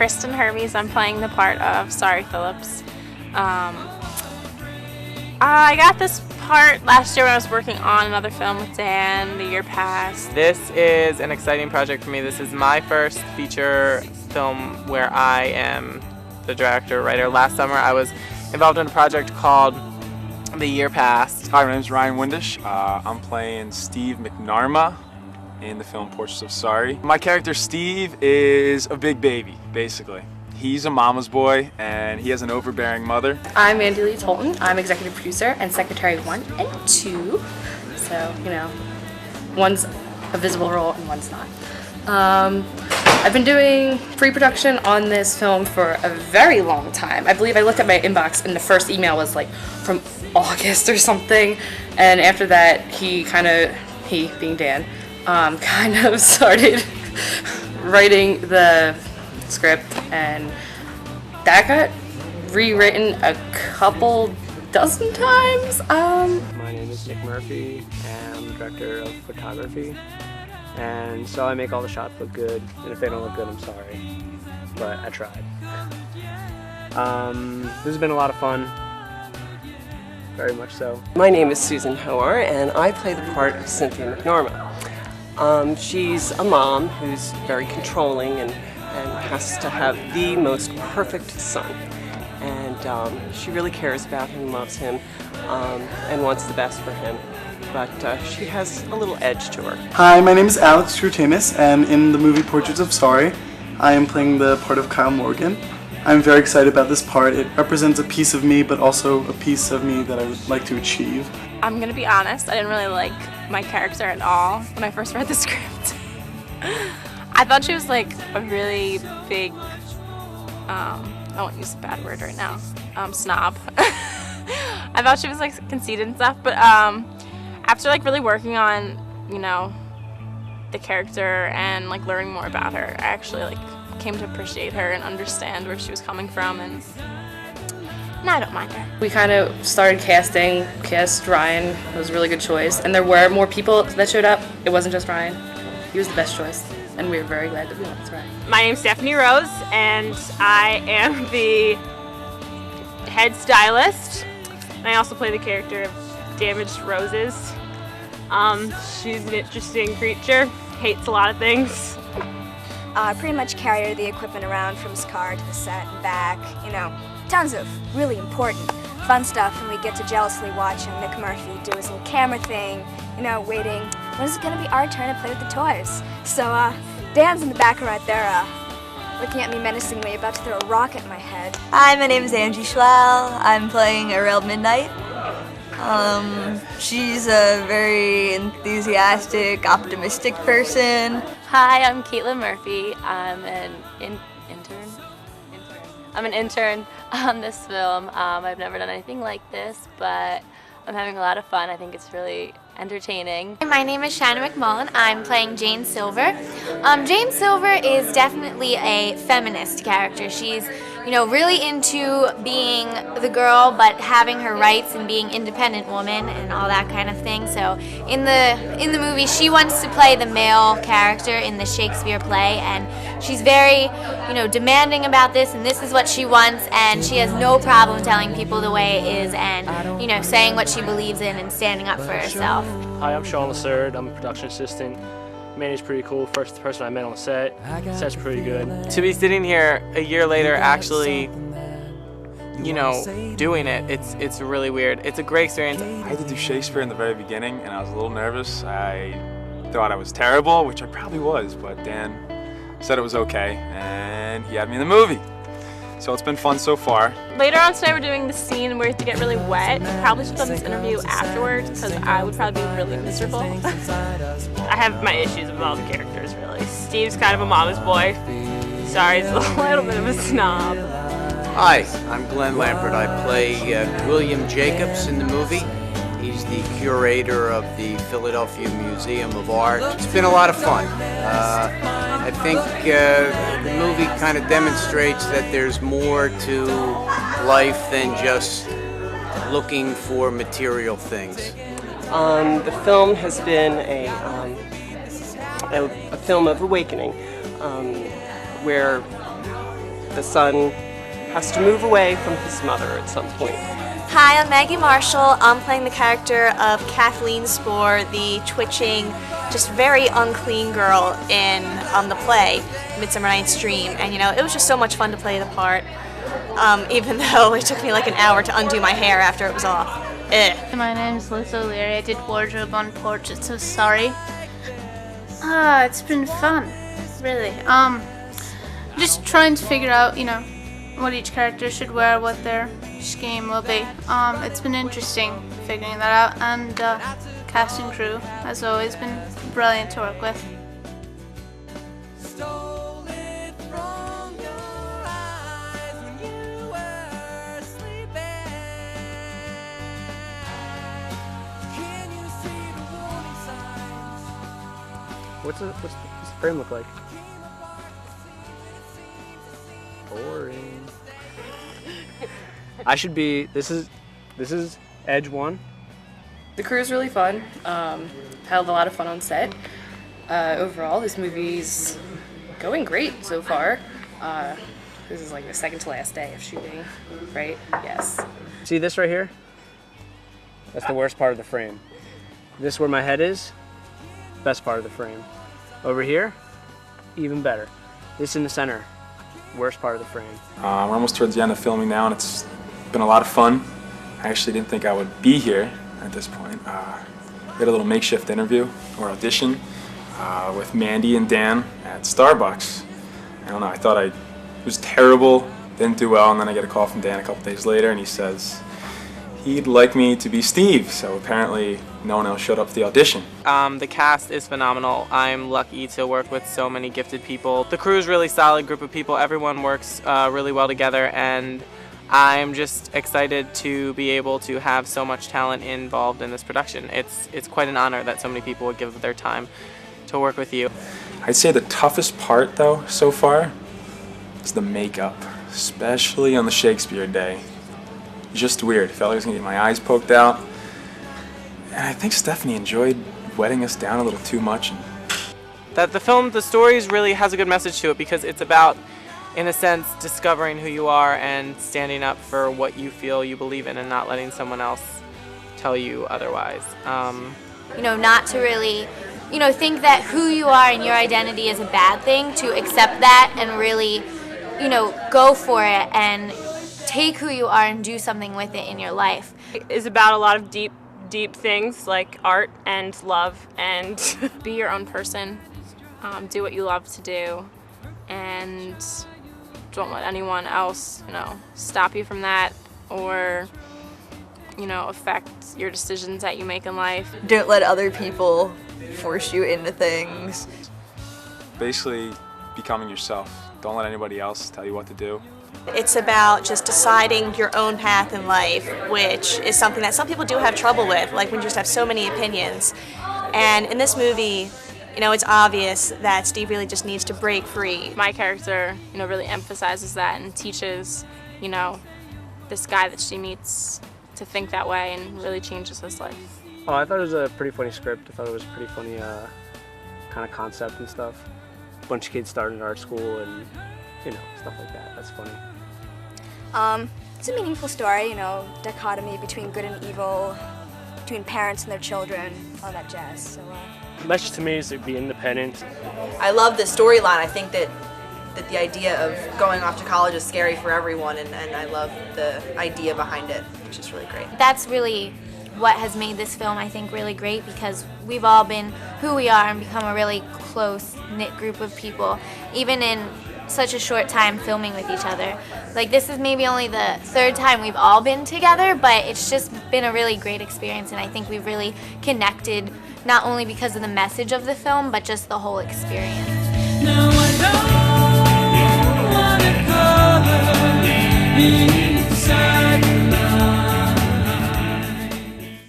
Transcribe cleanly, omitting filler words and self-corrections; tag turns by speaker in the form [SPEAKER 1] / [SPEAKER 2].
[SPEAKER 1] Kristen Hermes. I'm playing the part of Sorry Phillips. I got this part last year when I was working on another film with Dan the year past. This is an exciting project for me. This is my first feature film where I am the director, writer. Last summer I was involved in a project called The Year Past.
[SPEAKER 2] Hi, my name is Ryan Windish. I'm playing Steve McNarma in the film Portraits of Sorry. My character Steve is a big baby, basically. He's a mama's boy and he has an overbearing mother.
[SPEAKER 3] I'm Mandy Lee Tolton. I'm executive producer and secretary 1 and 2. So, you know, one's a visible role and one's not. I've been doing pre-production on this film for a very long time. I believe I looked at my inbox and the first email was like from August or something. And after that, he being Dan, kind of started writing the script, and that got rewritten a couple dozen times.
[SPEAKER 4] My name is Nick Murphy, and I'm the director of photography, and so I make all the shots look good, and if they don't look good, I'm sorry, but I tried. This has been a lot of fun, very much so.
[SPEAKER 5] My name is Susan Hoare, and I play the part of Cynthia McNorma. She's a mom who's very controlling and has to have the most perfect son. And she really cares about him, loves him, and wants the best for him. But she has a little edge to her.
[SPEAKER 6] Hi, my name is Alex Trutanis, and in the movie Portraits of Sorry, I am playing the part of Kyle Morgan. I'm very excited about this part. It represents a piece of me, but also a piece of me that I would like to achieve.
[SPEAKER 1] I'm gonna be honest, I didn't really like my character at all when I first read the script. I thought she was like a really big, I won't use a bad word right now, snob. I thought she was like conceited and stuff, but after like really working on, you know, the character and like learning more about her, I actually like came to appreciate her and understand where she was coming from, and now I don't mind her.
[SPEAKER 3] We kind of started cast Ryan. It was a really good choice, and there were more people that showed up. It wasn't just Ryan. He was the best choice, and we were very glad that we went with Ryan.
[SPEAKER 7] My name's Stephanie Rose, and I am the head stylist, and I also play the character of Damaged Roses. She's an interesting creature, hates a lot of things.
[SPEAKER 8] Pretty much carry the equipment around from his car to the set and back, you know, tons of really important, fun stuff, and we get to jealously watch Nick Murphy do his little camera thing, you know, waiting, when is it going to be our turn to play with the toys? So Dan's in the back right there, looking at me menacingly, about to throw a rocket in my head.
[SPEAKER 9] Hi, my name is Angie Schlall. I'm playing Ariel Midnight. She's a very enthusiastic, optimistic person.
[SPEAKER 10] Hi, I'm Caitlin Murphy. I'm an intern. I'm an intern on this film. I've never done anything like this, but I'm having a lot of fun. I think it's really entertaining.
[SPEAKER 11] My name is Shannon McMullen. I'm playing Jane Silver. Jane Silver is definitely a feminist character. She's, you know, really into being the girl, but having her rights and being independent woman and all that kind of thing. So in the movie, she wants to play the male character in the Shakespeare play, and she's very, you know, demanding about this, and this is what she wants, and she has no problem telling people the way it is, and, you know, saying what she believes in and standing up for herself.
[SPEAKER 4] Hi, I'm Sean Lassard. I'm a production assistant. Manny's pretty cool. First person I met on the set. Set's pretty good.
[SPEAKER 1] To be sitting here a year later actually, you know, doing it, it's really weird. It's a great experience.
[SPEAKER 2] I had to do Shakespeare in the very beginning and I was a little nervous. I thought I was terrible, which I probably was, but Dan said it was okay and he had me in the movie. So it's been fun so far.
[SPEAKER 7] Later on tonight we're doing the scene where you have to get really wet. Probably should have done this interview afterwards because I would probably be really miserable. I have my issues with all the characters, really. Steve's kind of a mama's boy. Sorry, he's a little bit of a snob.
[SPEAKER 12] Hi, I'm Glenn Lampert. I play William Jacobs in the movie. He's the curator of the Philadelphia Museum of Art. It's been a lot of fun. I think the movie kind of demonstrates that there's more to life than just looking for material things.
[SPEAKER 5] The film has been a film of awakening, where the son has to move away from his mother at some point.
[SPEAKER 9] Hi, I'm Maggie Marshall. I'm playing the character of Kathleen Spoor, the twitching, just very unclean girl in the play Midsummer Night's Dream. And it was just so much fun to play the part, even though it took me like an hour to undo my hair after it was off.
[SPEAKER 13] My name is Liz O'Leary. I did wardrobe on Portraits of Sorry. It's been fun, really. Just trying to figure out, what each character should wear, what their scheme will be. It's been interesting figuring that out, and cast and crew has always been brilliant to work with.
[SPEAKER 4] What's the frame look like? Boring. I should be. This is Edge 1.
[SPEAKER 3] The crew is really fun. Had a lot of fun on set. Overall, this movie's going great so far. This is like the second to last day of shooting, right? Yes.
[SPEAKER 4] See this right here? That's the worst part of the frame. This where my head is, best part of the frame. Over here, even better. This in the center, worst part of the frame.
[SPEAKER 2] We're almost towards the end of filming now, and it's been a lot of fun. I actually didn't think I would be here at this point. We had a little makeshift interview or audition with Mandy and Dan at Starbucks. I don't know, I thought I was terrible, didn't do well, and then I get a call from Dan a couple days later, and he says he'd like me to be Steve, so apparently no one else showed up to the audition.
[SPEAKER 14] The cast is phenomenal. I'm lucky to work with so many gifted people. The crew is a really solid group of people. Everyone works really well together, and I'm just excited to be able to have so much talent involved in this production. It's quite an honor that so many people would give their time to work with you.
[SPEAKER 2] I'd say the toughest part, though, so far, is the makeup, especially on the Shakespeare day. Just weird. Felt like I was gonna get my eyes poked out. And I think Stephanie enjoyed wetting us down a little too much.
[SPEAKER 14] The story really has a good message to it because it's about, in a sense, discovering who you are and standing up for what you feel you believe in and not letting someone else tell you otherwise.
[SPEAKER 11] Not to really, think that who you are and your identity is a bad thing, to accept that and really, go for it and take who you are and do something with it in your life.
[SPEAKER 7] It is about a lot of deep things like art and love, and
[SPEAKER 1] be your own person, do what you love to do, and don't let anyone else, stop you from that or, affect your decisions that you make in life.
[SPEAKER 9] Don't let other people force you into things.
[SPEAKER 2] Basically, becoming yourself. Don't let anybody else tell you what to do.
[SPEAKER 9] It's about just deciding your own path in life, which is something that some people do have trouble with, like when you just have so many opinions. And in this movie, it's obvious that Steve really just needs to break free.
[SPEAKER 1] My character, really emphasizes that and teaches, this guy that she meets to think that way, and really changes his life.
[SPEAKER 4] Oh, I thought it was a pretty funny script. I thought it was a pretty funny kind of concept and stuff. A bunch of kids starting art school and, stuff like that. That's funny.
[SPEAKER 8] It's a meaningful story, dichotomy between good and evil, between parents and their children, all that jazz. So,
[SPEAKER 15] the message to me is to be independent.
[SPEAKER 16] I love the storyline. I think that the idea of going off to college is scary for everyone, and I love the idea behind it, which is really great.
[SPEAKER 11] That's really what has made this film, I think, really great, because we've all been who we are and become a really close-knit group of people, even in such a short time filming with each other. Like, this is maybe only the third time we've all been together, but it's just been a really great experience, and I think we've really connected, not only because of the message of the film, but just the whole experience.
[SPEAKER 17] Now I know what a color inside